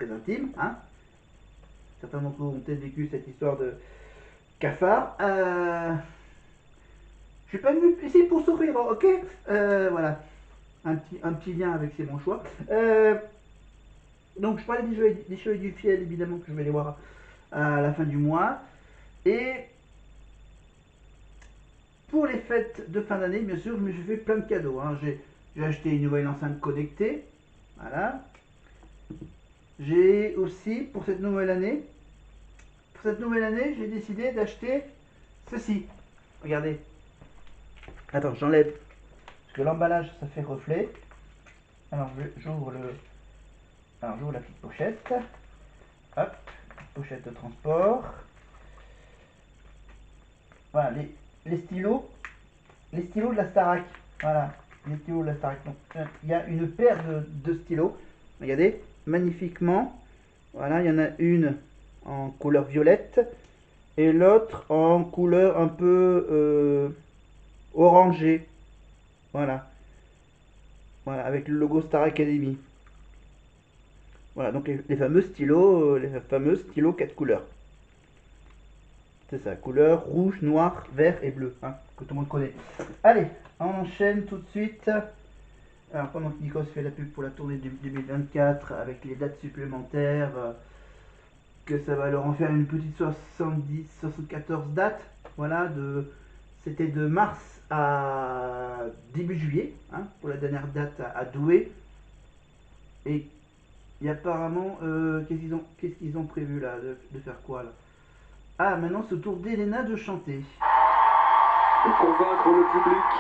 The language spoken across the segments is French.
très intime, hein. Certains d'entre vous ont peut-être vécu cette histoire de cafard. Je suis pas venu ici pour sourire, ok. Voilà, un petit lien avec C'est mon choix. Donc je parlais des cheveux et du fiel, évidemment, que je vais les voir à la fin du mois. Et pour les fêtes de fin d'année, bien sûr, je me suis fait plein de cadeaux, hein. J'ai acheté une nouvelle enceinte connectée. Voilà. J'ai aussi, pour cette nouvelle année, j'ai décidé d'acheter ceci. Regardez. Attends, j'enlève. Parce que l'emballage, ça fait reflet. Alors, j'ouvre j'ouvre la petite pochette. Hop, pochette de transport. Voilà, les stylos. Les stylos de la Starac. Voilà, les stylos de la Starac. Donc, il y a une paire de stylos. Regardez, magnifiquement. Voilà, il y en a une en couleur violette et l'autre en couleur un peu orangée. Voilà. Voilà, avec le logo Star Academy. Voilà, donc les fameux stylos 4 couleurs. C'est ça, couleur rouge, noir, vert et bleu, hein, que tout le monde connaît. Allez, on enchaîne tout de suite. Alors, pendant que Nikos fait la pub pour la tournée 2024 avec les dates supplémentaires, que ça va leur en faire une petite 70, 74 dates. Voilà, c'était de mars à début juillet, hein, pour la dernière date à Douai. Et apparemment, qu'est-ce qu'ils ont prévu là, de faire quoi là? Ah, maintenant c'est au tour d'Elena de chanter. De convaincre le public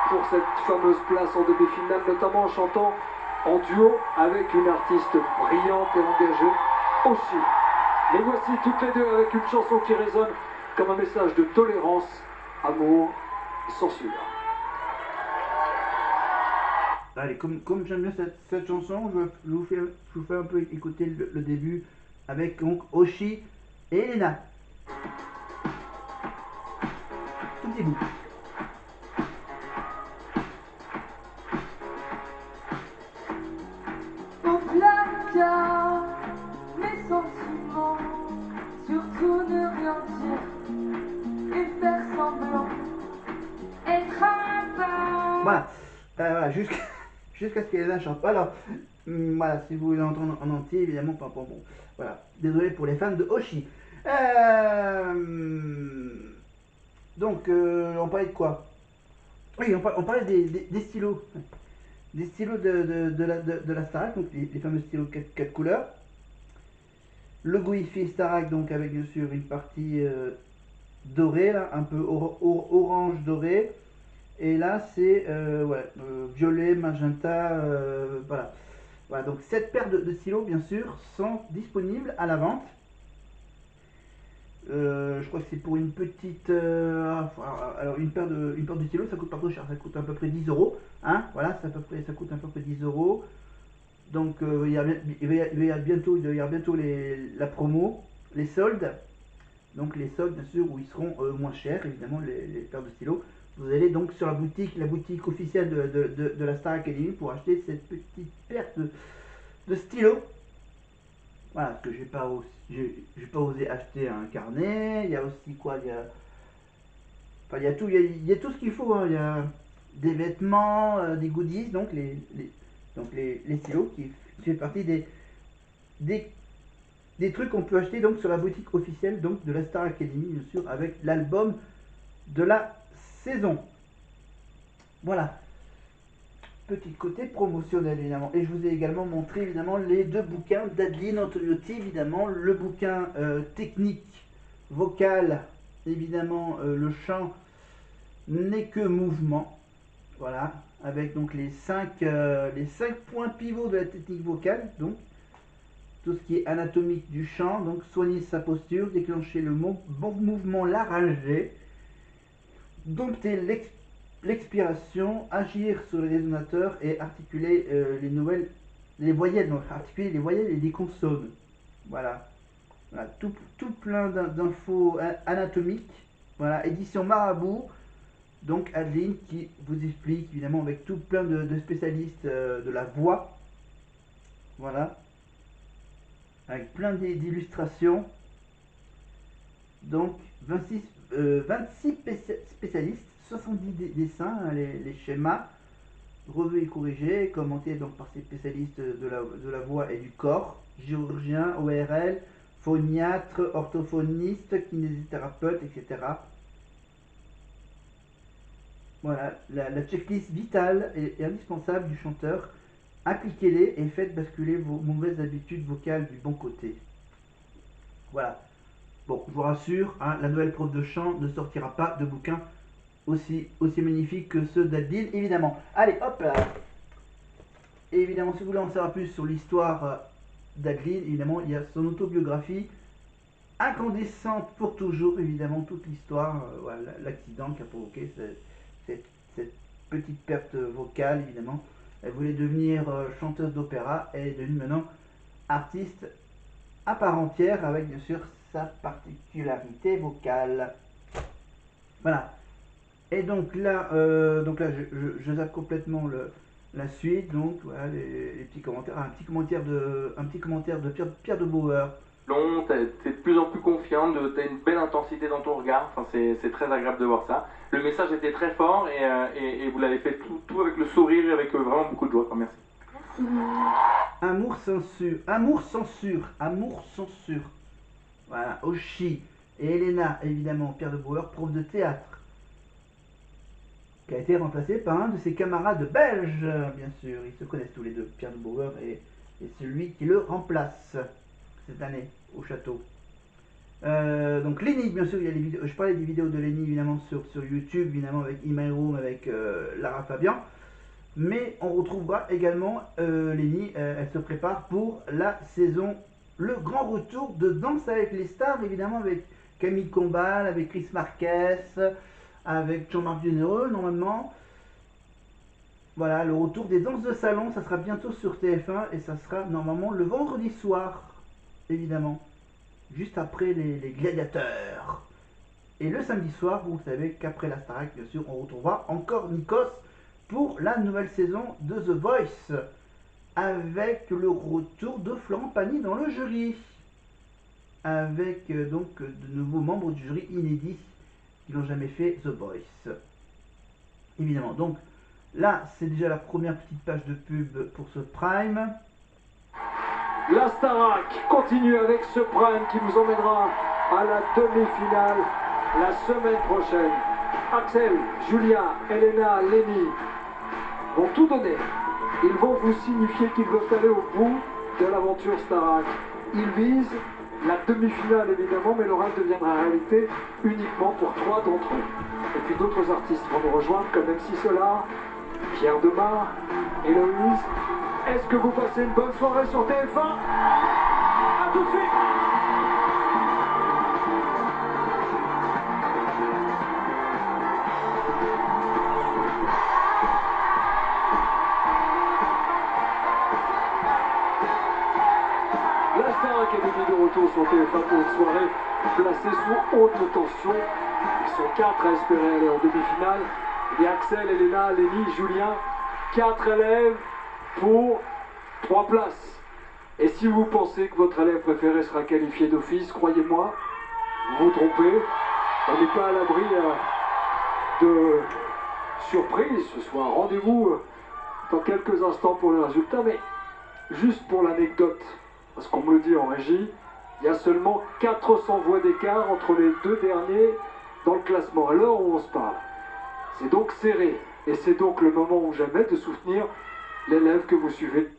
pour cette fameuse place en demi-finale, notamment en chantant en duo avec une artiste brillante et engagée aussi. Les voici toutes les deux avec une chanson qui résonne comme un message de tolérance, amour, censure. Allez, comme j'aime bien cette chanson, je vous fais un peu écouter le début avec donc Oshi et Elena. Tout petit bout. Au placard, mes sentiments, surtout ne rien dire et faire semblant, être un peu. Voilà, voilà jusqu'à ce qu'Elena chante. Alors, voilà, si vous voulez l'entendre en entier, évidemment, pas bon. Voilà, désolé pour les fans de Oshi. Donc, on parlait de quoi? Oui, on parlait des stylos. Des stylos de la Starac, donc les fameux stylos 4 couleurs. Le Wi-Fi Starac, donc avec bien sûr une partie dorée, là, un peu orange doré. Et là, c'est ouais, violet, magenta, voilà. Voilà, donc cette paire de stylos, bien sûr, sont disponibles à la vente. Je crois que c'est pour une petite. Alors, une paire de stylos, ça coûte pas trop cher, ça coûte à peu près 10 euros. Hein, voilà, ça coûte à peu près 10 euros. Donc, il va y avoir bientôt, la promo, les soldes. Donc, les soldes, bien sûr, où ils seront moins chers, évidemment, les paires de stylos. Vous allez donc sur la boutique officielle de la Star Academy pour acheter cette petite paire de stylos. Voilà, parce que j'ai pas osé acheter un carnet. Il y a aussi quoi? Enfin, il y a tout ce qu'il faut, hein. Il y a des vêtements, des goodies, donc les stylos qui fait partie des, des trucs qu'on peut acheter donc sur la boutique officielle donc de la Star Academy, bien sûr, avec l'album de la saison. Voilà, petit côté promotionnel évidemment. Et je vous ai également montré évidemment les deux bouquins d'Adeline Antoniotti, évidemment le bouquin technique vocal, évidemment le chant n'est que mouvement. Voilà, avec donc les cinq points pivots de la technique vocale, donc tout ce qui est anatomique du chant, donc soigner sa posture, déclencher le bon mouvement laryngé, dompter l'expiration, agir sur les résonateurs et articuler les voyelles, donc articuler les voyelles et les consonnes. Voilà, voilà tout plein d'infos anatomiques. Voilà, édition Marabout. Donc Adeline qui vous explique évidemment avec tout plein de spécialistes de la voix. Voilà. avec plein d'illustrations. Donc 26 spécialistes, 70 dessins, hein, les schémas, revus et corrigés, commentés donc par ces spécialistes de la voix et du corps, chirurgiens, ORL, phoniatres, orthophonistes, kinésithérapeutes, etc. Voilà, la checklist vitale et indispensable du chanteur. Appliquez-les et faites basculer vos mauvaises habitudes vocales du bon côté. Voilà. Bon, je vous rassure, hein, la nouvelle prof de chant ne sortira pas de bouquins aussi magnifiques que ceux d'Adeline, évidemment. Allez, hop là. Et évidemment, si vous voulez en savoir plus sur l'histoire d'Adeline, évidemment, il y a son autobiographie, incandescente pour toujours, évidemment, toute l'histoire, voilà, l'accident qui a provoqué cette petite perte vocale, évidemment. Elle voulait devenir chanteuse d'opéra, elle est devenue maintenant artiste à part entière, avec bien sûr sa particularité vocale. Voilà. Et donc là je zappe complètement la suite. Donc voilà les petits commentaires. Un petit commentaire de Pierre de Bauer. Long, t'es de plus en plus confiante, t'as une belle intensité dans ton regard, enfin, c'est très agréable de voir ça. Le message était très fort et vous l'avez fait tout avec le sourire et avec vraiment beaucoup de joie. Enfin, merci. Amour censure, amour censure, amour censure. Voilà, Oshi et Elena, évidemment, Pierre de Bauer, prof de théâtre, qui a été remplacé par un de ses camarades belges, bien sûr. Ils se connaissent tous les deux, Pierre de Bauer et celui qui le remplace cette année au château. Donc Lenny, bien sûr, il y a les vidéos, je parlais des vidéos de Lenny évidemment sur YouTube, évidemment avec In My Room, avec Lara Fabian. Mais on retrouvera également Lenny, elle se prépare pour la saison, le grand retour de Danse avec les stars, évidemment avec Camille Combal, avec Chris Marquez, avec Jean-Marc Dunereux normalement. Voilà, le retour des danses de salon, ça sera bientôt sur TF1 et ça sera normalement le vendredi soir, évidemment, juste après les gladiateurs. Et le samedi soir, vous savez qu'après la Starac, bien sûr, on retrouvera encore Nikos pour la nouvelle saison de The Voice, avec le retour de Florent Pagny dans le jury, avec donc de nouveaux membres du jury inédits qui n'ont jamais fait The Voice. Évidemment, donc là c'est déjà la première petite page de pub pour ce Prime. La Starac continue avec ce Prime qui vous emmènera à la demi-finale la semaine prochaine. Axel, Julia, Elena, Lenny vont tout donner. Ils vont vous signifier qu'ils veulent aller au bout de l'aventure Starac. Ils visent la demi-finale évidemment, mais le rêve deviendra réalité uniquement pour 3 d'entre eux. Et puis d'autres artistes vont nous rejoindre comme MC Solar, Pierre Demar, Héloïse. Est-ce que vous passez une bonne soirée sur TF1? A tout de suite. La Star Academy de retour sur TF1 pour une soirée placée sous haute tension. Ils sont 4 à espérer aller en demi-finale. Il y a Axel, Elena, Lenny, Julien. 4 élèves pour 3 places. Et si vous pensez que votre élève préféré sera qualifié d'office, croyez-moi, vous vous trompez. On n'est pas à l'abri de surprise ce soir. Rendez-vous dans quelques instants pour le résultat, mais juste pour l'anecdote, parce qu'on me le dit en régie, il y a seulement 400 voix d'écart entre les 2 derniers dans le classement, à l'heure où on se parle. C'est donc serré, et c'est donc le moment ou jamais de soutenir l'élève que vous suivez.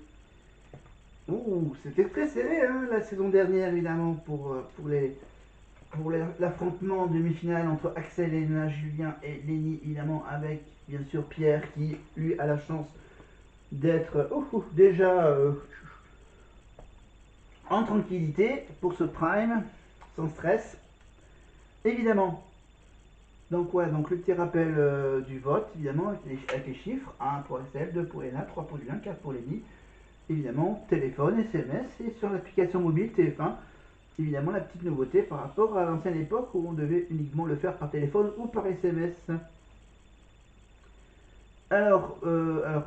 Ouh, c'était très serré hein, la saison dernière évidemment pour l'affrontement en demi-finale entre Axel, Elena, Julien et Lenny, évidemment avec bien sûr Pierre qui lui a la chance d'être déjà en tranquillité pour ce Prime, sans stress, évidemment. Donc ouais, donc le petit rappel du vote, évidemment, avec les chiffres, 1 pour Axel, 2 pour Elena, 3 pour Julien, 4 pour Lenny. Évidemment, téléphone, SMS et sur l'application mobile TF1, évidemment la petite nouveauté par rapport à l'ancienne époque où on devait uniquement le faire par téléphone ou par SMS. Alors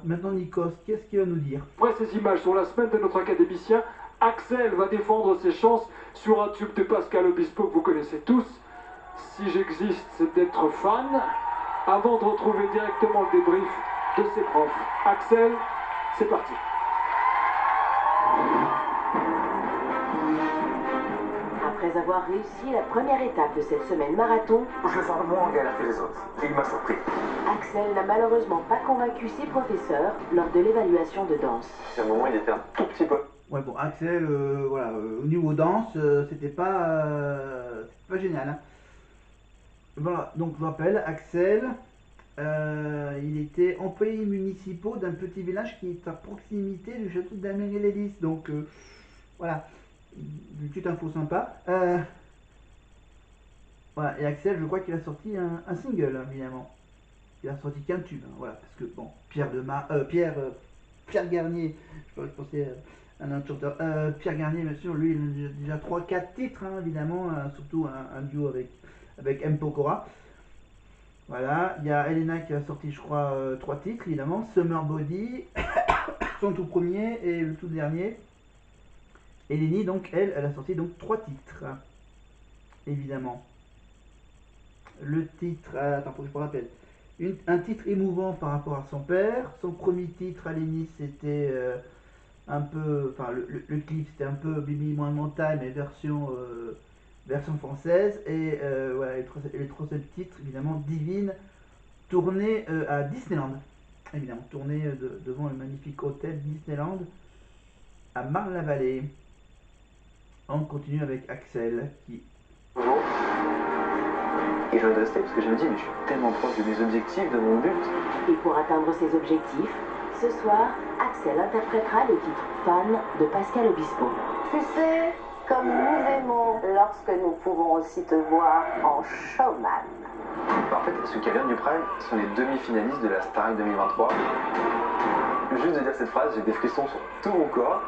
maintenant Nikos, qu'est-ce qu'il va nous dire? Après ces images sur la semaine de notre académicien, Axel va défendre ses chances sur un tube de Pascal Obispo que vous connaissez tous. Si j'existe, c'est d'être fan. Avant de retrouver directement le débrief de ses profs. Axel, c'est parti. Après avoir réussi la première étape de cette semaine marathon, Je sens moins en galère que les autres. Il m'a surpris. Axel n'a malheureusement pas convaincu ses professeurs lors de l'évaluation de danse. À un moment, il était un tout petit peu. Ouais, bon, Axel, voilà, au niveau danse, c'était pas génial. Hein. Voilà, donc je rappelle, Axel, il était employé municipal d'un petit village qui est à proximité du château d'Amélie-Lélis. Donc, voilà, une petite info sympa. Voilà, et Axel, je crois qu'il a sorti un single, hein, évidemment. Il a sorti qu'un tube, hein, voilà, parce que, bon, Pierre Garnier, je pensais à un autre chanteur, Pierre Garnier, bien sûr, lui, il a déjà 3-4 titres, hein, évidemment, surtout un duo avec M. Pokora. Voilà, il y a Elena qui a sorti, je crois, 3 titres, évidemment, Summer Body, son tout premier et le tout dernier. Et Lenny, donc, elle a sorti donc 3 titres, hein, évidemment. Le titre, attends, faut que je me rappelle. Un titre émouvant par rapport à son père. Son premier titre à Lenny, c'était un peu, enfin le clip c'était un peu Bibi moins de montagne mais version française et voilà les troisième titres évidemment Divine tourné à Disneyland évidemment tourné devant le magnifique hôtel Disneyland à Marne-la-Vallée. On continue avec Axel qui Et je viens de rester parce que je me dis, mais je suis tellement proche de mes objectifs, de mon but. Et pour atteindre ses objectifs, ce soir, Axel interprétera le titre Fan de Pascal Obispo. Tu sais, comme nous aimons lorsque nous pouvons aussi te voir en showman. En fait, ceux qui reviennent du Prime sont les demi-finalistes de la Starac 2023. Juste de dire cette phrase, j'ai des frissons sur tout mon corps.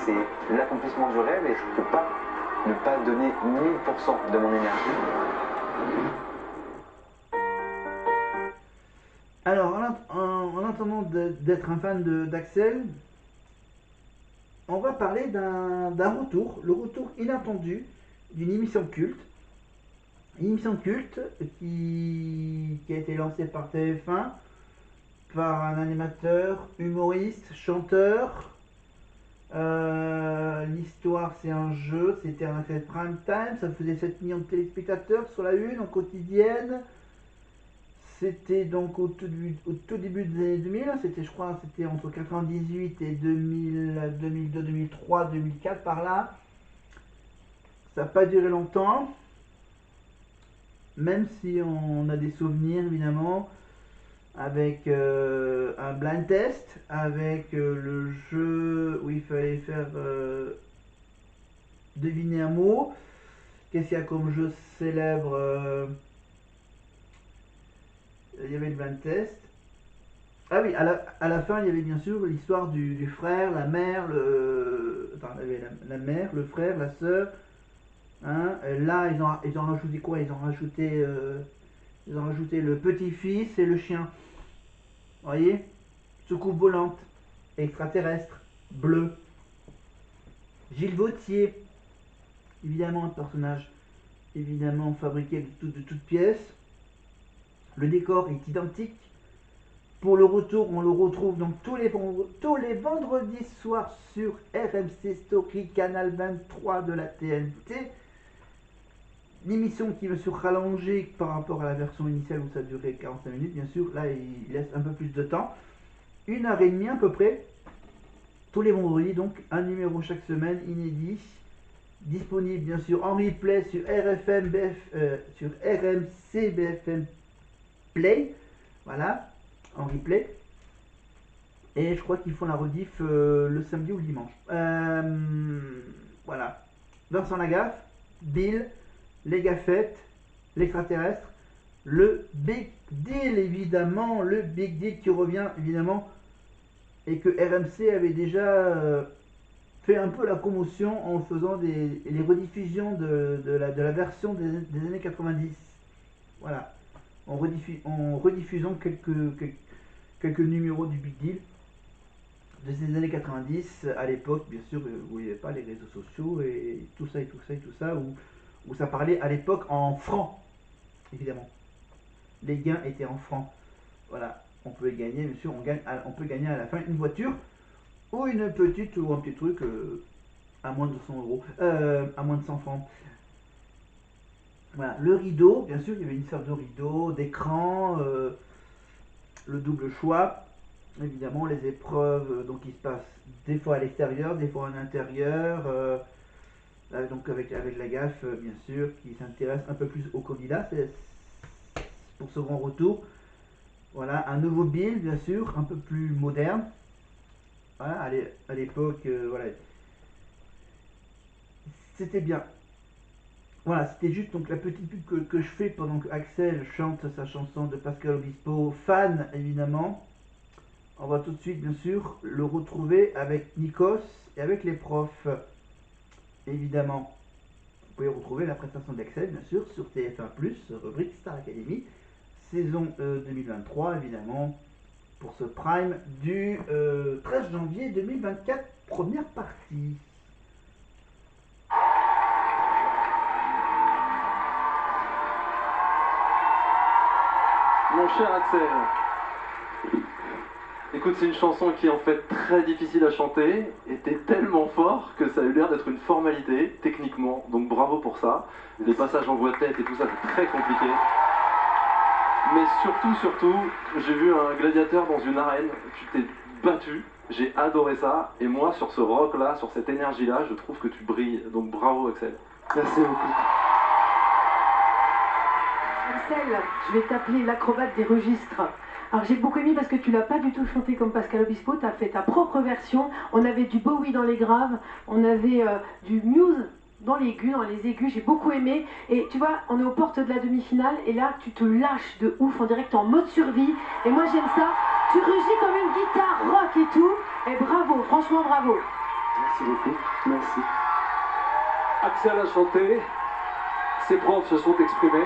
C'est l'accomplissement du rêve et je ne peux pas ne pas donner 1000% de mon énergie. Alors, en attendant d'être un fan d'Axel, on va parler d'un retour, le retour inattendu d'une émission culte. Une émission culte qui a été lancée par TF1, par un animateur, humoriste, chanteur. L'histoire, c'est un jeu, c'était un fait prime time, ça faisait 7 millions de téléspectateurs sur la une en quotidienne. C'était donc au tout début des années 2000, c'était je crois c'était entre 98 et 2000, 2002, 2003, 2004 par là. Ça n'a pas duré longtemps, même si on a des souvenirs évidemment, avec un blind test, avec le jeu où il fallait faire deviner un mot. Qu'est-ce qu'il y a comme jeu célèbre il y avait le blind test. Ah oui, à la fin, il y avait bien sûr l'histoire du frère, la mère, Attends, il y avait la mère, le frère, la sœur. Hein. Là, ils ont rajouté quoi? Ils ont rajouté le petit-fils et le chien. Vous voyez? Soucoupe volante, extraterrestre, bleu. Gilles Vautier, évidemment un personnage évidemment fabriqué de toutes pièces. Le décor est identique. Pour le retour, on le retrouve donc tous les vendredis soirs sur RMC Story, canal 23 de la TNT. L'émission qui va se rallonger par rapport à la version initiale où ça durait 45 minutes, bien sûr. Là, il laisse un peu plus de temps. 1h30 à peu près. Tous les vendredis, donc un numéro chaque semaine, inédit. Disponible bien sûr en replay sur sur RMC BFM Play. Voilà, en replay. Et je crois qu'ils font la rediff le samedi ou le dimanche. Voilà. Vincent Lagaffe, Bill, les Gaffettes, l'extraterrestre, le Big Deal évidemment, le Big Deal qui revient évidemment et que RMC avait déjà fait un peu la commotion en faisant les rediffusions de la version des années 90. Voilà, en rediffusant quelques numéros du Big Deal. de ces années 90, à l'époque, bien sûr, où il n'y avait pas les réseaux sociaux et tout ça et tout ça et tout ça, où ça parlait à l'époque en francs, évidemment. Les gains étaient en francs. Voilà, on pouvait gagner, bien sûr, on peut gagner à la fin une voiture ou une petite ou un petit truc à moins de 100 euros, à moins de 100 francs. Voilà, le rideau, bien sûr, il y avait une sorte de rideau, d'écran, le double choix, évidemment, les épreuves, donc il se passe des fois à l'extérieur, des fois en intérieur, donc avec la gaffe, bien sûr, qui s'intéresse un peu plus aux candidats, c'est pour ce grand retour. Voilà, un nouveau build, bien sûr, un peu plus moderne. Voilà, à l'époque, voilà, c'était bien. Voilà, c'était juste donc la petite pub que je fais pendant que Axel chante sa chanson de Pascal Obispo, fan évidemment. On va tout de suite, bien sûr, le retrouver avec Nikos et avec les profs, évidemment. Vous pouvez retrouver la prestation d'Axel, bien sûr, sur TF1+, rubrique Star Academy, saison 2023, évidemment, pour ce prime du 13 janvier 2024, première partie. Mon cher Axel, écoute, c'est une chanson qui est en fait très difficile à chanter, et t'es tellement fort que ça a eu l'air d'être une formalité, techniquement, donc bravo pour ça. Les passages en voix de tête et tout ça, c'est très compliqué. Mais surtout, j'ai vu un gladiateur dans une arène, tu t'es battu, j'ai adoré ça, et moi sur ce rock là, sur cette énergie là, je trouve que tu brilles, donc bravo Axel. Merci beaucoup. Axel, je vais t'appeler l'acrobate des registres. Alors j'ai beaucoup aimé parce que tu l'as pas du tout chanté comme Pascal Obispo, tu as fait ta propre version. On avait du Bowie dans les graves, on avait du Muse dans les aigus, j'ai beaucoup aimé. Et tu vois, on est aux portes de la demi-finale et là tu te lâches de ouf, on dirait que t'es en mode survie. Et moi j'aime ça, tu rugis comme une guitare rock et tout. Et bravo, franchement bravo. Merci beaucoup. Merci. Axel a chanté, ses profs se sont exprimés.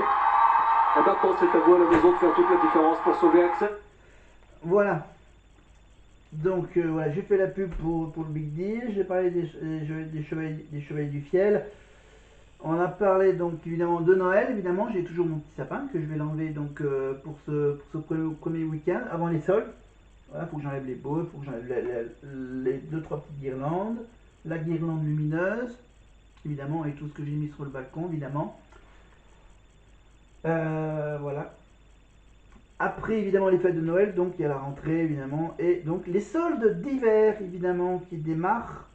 Et maintenant, c'est à vous à la maison de faire toute la différence pour sauver Axel. Voilà. Donc voilà, j'ai fait la pub pour le Big Deal, j'ai parlé des chevaliers du fiel. On a parlé donc évidemment de Noël, évidemment, j'ai toujours mon petit sapin que je vais l'enlever donc pour ce premier week-end avant les soldes. Voilà, faut que j'enlève les boules, faut que j'enlève les 2-3 petites guirlandes, la guirlande lumineuse, évidemment, et tout ce que j'ai mis sur le balcon, évidemment. Voilà. Après, évidemment, les fêtes de Noël, donc il y a la rentrée, évidemment, et donc les soldes d'hiver, évidemment, qui démarrent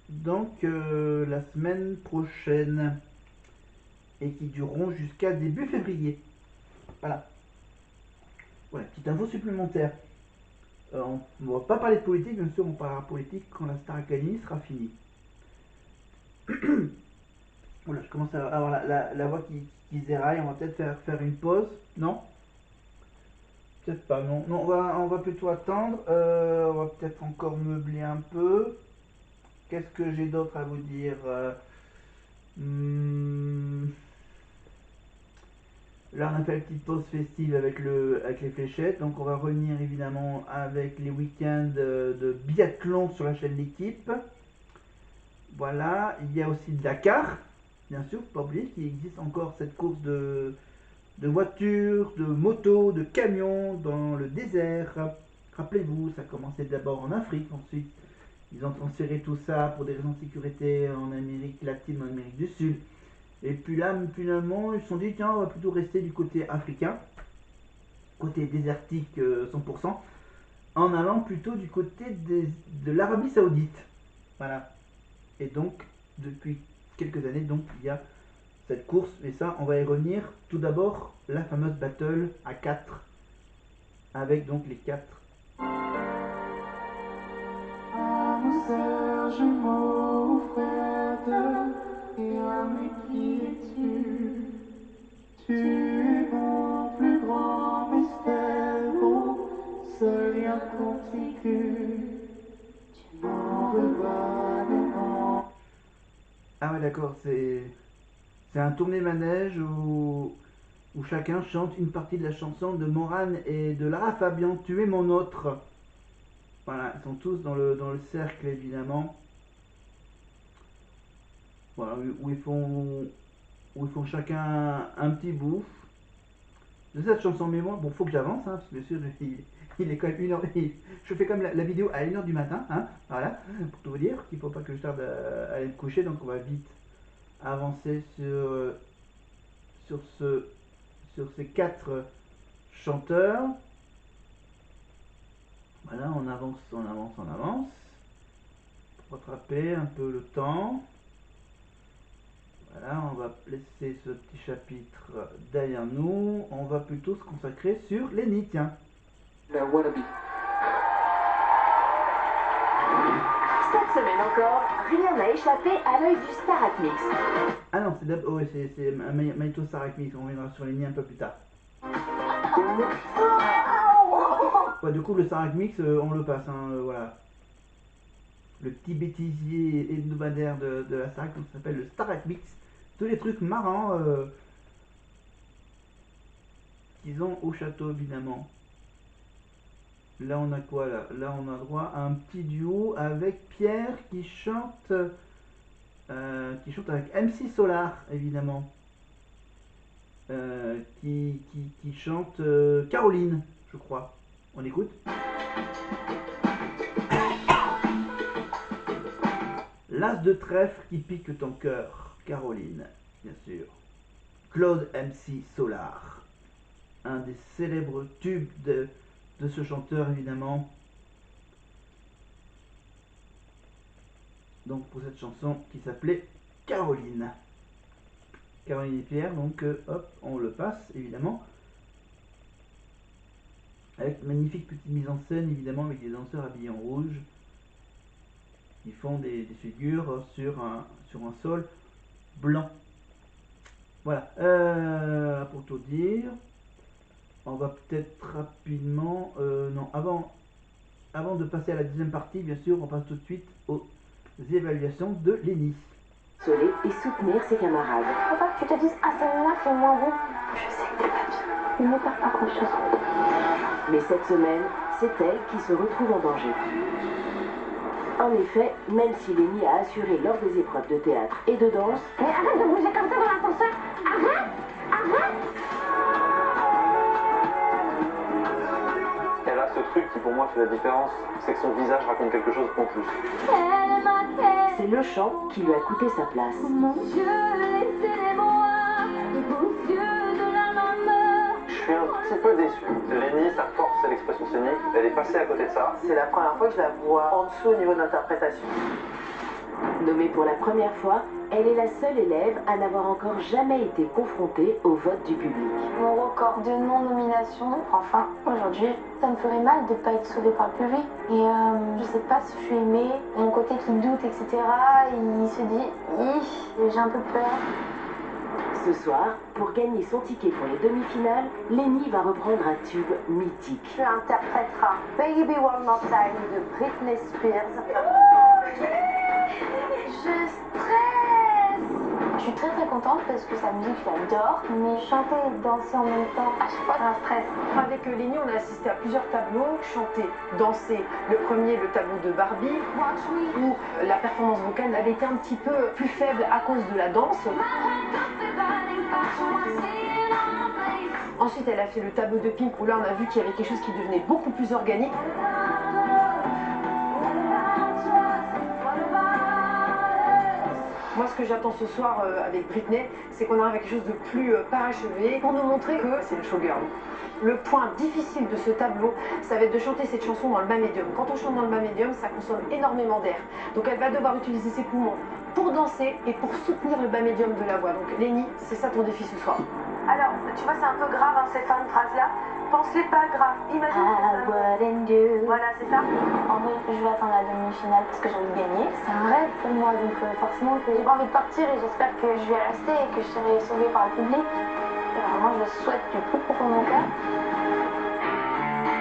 donc la semaine prochaine et qui dureront jusqu'à début février. Voilà. Voilà, petite info supplémentaire. On ne va pas parler de politique, bien sûr, on parlera politique quand la Star Academy sera finie. Voilà, je commence à avoir la voix qui se déraille, on va peut-être faire une pause, non? Peut-être pas, non. Non, on va plutôt attendre. On va peut-être encore meubler un peu. Qu'est-ce que j'ai d'autre à vous dire? Là, on a fait la petite pause festive avec les fléchettes. Donc, on va revenir évidemment avec les week-ends de biathlon sur la chaîne L'équipe. Voilà. Il y a aussi le Dakar, bien sûr, pas oublier qu'il existe encore cette course de voitures, de motos, de camions dans le désert. Rappelez-vous, ça commençait d'abord en Afrique, ensuite ils ont transféré tout ça pour des raisons de sécurité en Amérique latine, en Amérique du Sud. Et puis là, finalement, ils se sont dit, tiens, on va plutôt rester du côté africain, côté désertique 100%, en allant plutôt du côté de l'Arabie Saoudite. Voilà. Et donc, depuis quelques années, donc, il y a cette course, et ça on va y revenir. Tout d'abord la fameuse battle à 4 avec donc les 4. À mon sœur jumeau, frère de et ami qui es-tu? Tu es mon plus grand mystère, oh, seul lien contigu. Tu m'en veux pas non. Ah ouais, d'accord, c'est un tournée manège où chacun chante une partie de la chanson de Morane et de Lara Fabian, Tu es mon autre. Voilà, ils sont tous dans le cercle évidemment. Voilà, où ils font chacun un petit bout de cette chanson. Mais bon, faut que j'avance, hein, parce que bien sûr, il est quand même 1h. Je fais comme la vidéo à 1h du matin, hein, voilà, pour tout vous dire, qu'il ne faut pas que je tarde à aller me coucher, donc on va vite avancer sur ces 4 chanteurs. Voilà, on avance, pour rattraper un peu le temps. Voilà, on va laisser ce petit chapitre derrière nous. On va plutôt se consacrer sur Lenny, tiens. La Wannabe. Cette semaine encore, rien n'a échappé à l'œil du Starac Mix. Ah non, c'est Maito Starac Mix, on reviendra sur Lenny un peu plus tard. Ouais, du coup, le Starac Mix, on le passe, hein, voilà. Le petit bêtisier hebdomadaire de la Starac, donc ça s'appelle le Starac Mix. Tous les trucs marrants qu'ils ont au château, évidemment. Là, on a quoi, là? Là, on a droit à un petit duo avec Pierre qui chante avec MC Solar, évidemment. Qui chante Caroline, je crois. On écoute. L'as de trèfle qui pique ton cœur, Caroline, bien sûr. Claude MC Solar, un des célèbres tubes de ce chanteur, évidemment. Donc pour cette chanson qui s'appelait Caroline. Caroline et Pierre, donc hop, on le passe, évidemment. Avec une magnifique petite mise en scène, évidemment, avec des danseurs habillés en rouge. Ils font des figures sur un sol blanc. Voilà, pour tout dire, on va peut-être rapidement, non, avant de passer à la deuxième partie, bien sûr, on passe tout de suite aux évaluations de Lenny. Soler et soutenir ses camarades. Faut pas que tu te dises, ah c'est moi qui est moins bon. Je sais que t'es pas bien. Ne me perds pas confiance. Mais cette semaine, c'est elle qui se retrouve en danger. En effet, même si Lenny a assuré lors des épreuves de théâtre et de danse... Mais arrête de bouger comme ça dans l'ascenseur. Arrête. Elle a ce truc qui pour moi fait la différence, c'est que son visage raconte quelque chose en plus. C'est le chant qui lui a coûté sa place. Je suis un petit peu déçu. Lenny, sa force c'est l'expression scénique, elle est passée à côté de ça. C'est la première fois que je la vois en dessous au niveau de l'interprétation. Nommée pour la première fois, elle est la seule élève à n'avoir encore jamais été confrontée au vote du public. Mon record de non-nomination, enfin, aujourd'hui, ça me ferait mal de ne pas être sauvée par le public. Et je sais pas si je suis aimée, mon côté qui doute, etc. Il se dit, j'ai un peu peur. Ce soir, pour gagner son ticket pour les demi-finales, Lenny va reprendre un tube mythique. Tu interpréteras Baby One More Time de Britney Spears. Je stresse. Je suis très contente parce que sa musique, je l'adore. Mais chanter et danser en même temps, à chaque fois, c'est un stress. Avec Lenny, on a assisté à plusieurs tableaux, chanter, danser. Le premier, le tableau de Barbie, où la performance vocale avait été un petit peu plus faible à cause de la danse. Ensuite, elle a fait le tableau de Pink, où là, on a vu qu'il y avait quelque chose qui devenait beaucoup plus organique. Moi, ce que j'attends ce soir avec Britney, c'est qu'on arrive à quelque chose de plus parachevé pour nous montrer que c'est une showgirl. Le point difficile de ce tableau, ça va être de chanter cette chanson dans le bas médium. Quand on chante dans le bas médium, ça consomme énormément d'air. Donc elle va devoir utiliser ses poumons pour danser et pour soutenir le bas médium de la voix. Donc Lenny, c'est ça ton défi ce soir. Alors, tu vois, c'est un peu grave, hein, ces fins de phrases-là. Pense-les pas graves. Imagine. Voilà, c'est ça. En vrai, je vais attendre la demi-finale parce que j'ai envie de gagner. C'est un rêve pour moi, donc forcément, j'ai pas envie de partir et j'espère que je vais rester et que je serai sauvée par le public. Alors, moi, je le souhaite du plus profond de mon cœur.